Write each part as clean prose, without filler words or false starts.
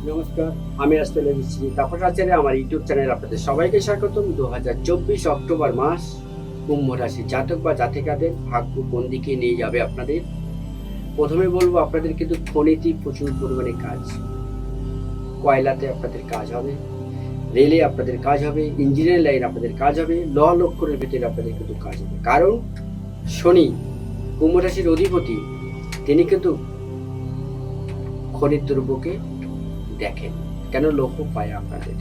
নমস্কার, আমি অ্যাস্ট্রোলজিস্ট তাপস আচার্য। আমার ইউটিউব চ্যানেলে আপনাদের সবাইকে স্বাগতম। 2024 অক্টোবর মাস কুম্ভ রাশি জাতক বা জাতিকাদের ভাগ্য কোন দিকে নিয়ে যাবে আপনাদের। প্রথমে বলবো, আপনাদের কিন্তু খনিতে প্রচুর পরিমাণে কাজ। কয়লাতে আপনাদের কাজ হবে, রেলে আপনাদের কাজ হবে, ইঞ্জিনিয়ারিং লাইন আপনাদের কাজ হবে, ল লক্ষণের ভিতরে আপনাদের কিন্তু কাজ হবে। কারণ শনি কুম্ভ রাশির অধিপতি, তিনি কিন্তু খনিজ দ্রব্যকে দেখেন, কেন লৌহ পায় আপনাদের।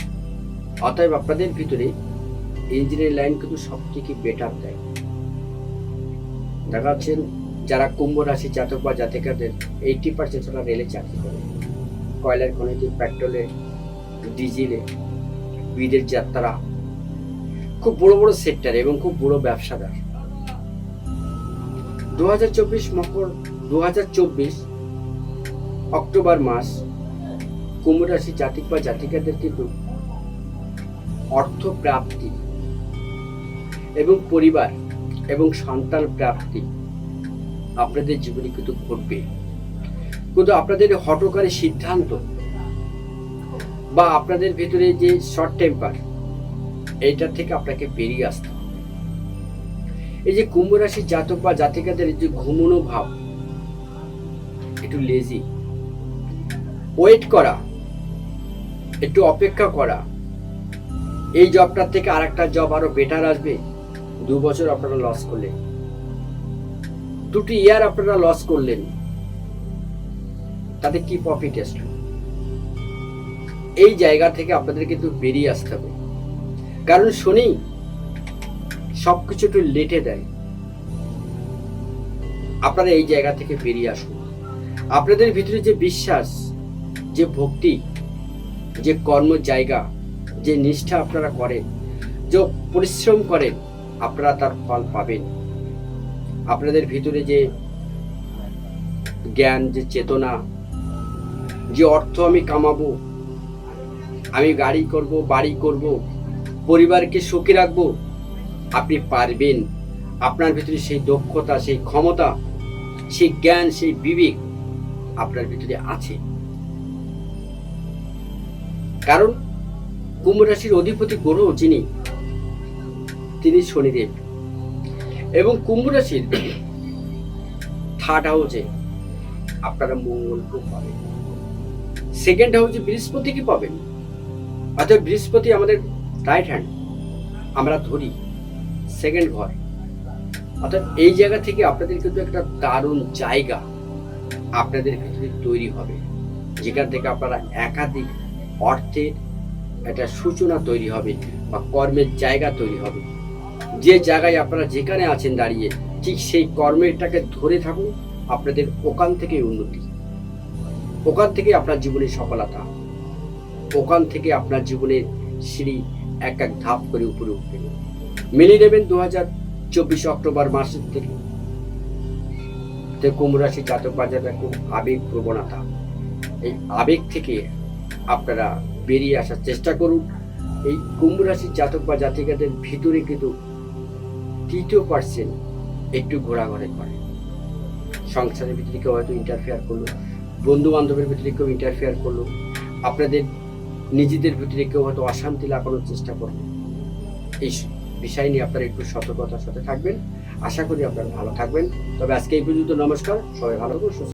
অতএব আপনাদের ভিতরে ইঞ্জিনিয়ারিং লাইন কিন্তু সব থেকে বেটার দেয়। দেখা যাচ্ছেন যারা কুম্ভ রাশি জাতক বা জাতিকাদের 80% ওরা রেলে চাকরি করে, কয়লার খনিতে, পেট্রোলে, ডিজেলে, বিদেশ যাত্রা, খুব বড় বড় সেক্টর এবং খুব বড় ব্যবসাদার। 2024 অক্টোবর মাস কুম্ভ রাশি জাতক বা জাতিকাদের কিন্তু অর্থ প্রাপ্তি এবং পরিবার এবং সন্তান প্রাপ্তি আপনাদের জীবনে কিন্তু ঘটবে। কিন্তু আপনাদের হঠকারী সিদ্ধান্ত বা আপনাদের ভিতরে যে শর্ট টেম্পার, এইটা থেকে আপনাকে বেরিয়ে আসতে হবে। এই যে কুম্ভ রাশি জাতক বা জাতিকাদের যে ঘুমনো ভাব, একটু লেজি, ওয়েট করা, একটু অপেক্ষা করা, এই জবটার থেকে আরেকটা জব আরো বেটার আসবে। 2 বছর আপনারা লস করলেন, 2টি ইয়ার আপনারা লস করলেন, তাতে কি প্রফিট আসলো? এই জায়গা থেকে আপনাদের কিন্তু বেরিয়ে আসতে হবে। কারণ শনি সবকিছু একটু লেটে দেয়। আপনারা এই জায়গা থেকে বেরিয়ে আসুন। আপনাদের ভিতরে যে বিশ্বাস, যে ভক্তি, যে কর্ম জায়গা, যে নিষ্ঠা আপনারা করেন, যে পরিশ্রম করেন, আপনারা তার ফল পাবেন। আপনাদের ভিতরে যে জ্ঞান, যে চেতনা, যে অর্থ আমি কামাবো, আমি গাড়ি করব, বাড়ি করব, পরিবারকে সুখী রাখবো, আপনি পারবেন। আপনার ভিতরে সেই দক্ষতা, সেই ক্ষমতা, সেই জ্ঞান, সেই বিবেক আপনার ভিতরে আছে। কারণ কুম্ভ রাশির অধিপতি গ্রহ যিনি, তিনি শনিদেব। এবং কুম্ভ রাশির 3rd হাউসে আপনারা মঙ্গলকে পাবেন, 2nd হাউসে বৃহস্পতিকে পাবেন। অর্থাৎ বৃহস্পতি আমাদের রাইট হ্যান্ড, আমরা ধরি 2nd ঘর। অর্থাৎ এই জায়গা থেকে আপনাদের কিন্তু একটা দারুণ জায়গা আপনাদের ভিতরে তৈরি হবে, যেখান থেকে আপনারা একাধিক অর্থের একটা সূচনা তৈরি হবে বা কর্মের জায়গা তৈরি হবে। যে জায়গায় আপনারা যেখানে আছেন দাঁড়িয়ে, ঠিক সেই কর্মেরটাকে ধরে থাকুন। আপনাদের ওখান থেকে উন্নতি, ওখান থেকে আপনার জীবনের সফলতা, ওখান থেকে আপনার জীবনের সিঁড়ি এক এক ধাপ করে উপরে উঠবে। মেনে নেবেন 2024 অক্টোবর মাসের থেকে। কুম্ভ রাশি জাতক বাজারটা খুব আবেগ প্রবণতা, এই আবেগ থেকে আপনারা বেরিয়ে আসার চেষ্টা করুন। এই কুম্ভ রাশির জাতক বা জাতিকাদের ভিতরে কিন্তু 3% একটু ঘোরাঘুরি করে। সংসারের ভিতরে কেউ হয়তো ইন্টারফেয়ার করলো, বন্ধু বান্ধবের ভিতরে কেউ ইন্টারফেয়ার করলো, আপনাদের নিজেদের ভিতরে কেউ হয়তো অশান্তি লাগানোর চেষ্টা করলো। এই বিষয় নিয়ে আপনারা একটু সতর্কতার সাথে থাকবেন। আশা করি আপনারা ভালো থাকবেন। তবে আজকে এই পর্যন্ত। নমস্কার, সবাই ভালো থাকুন।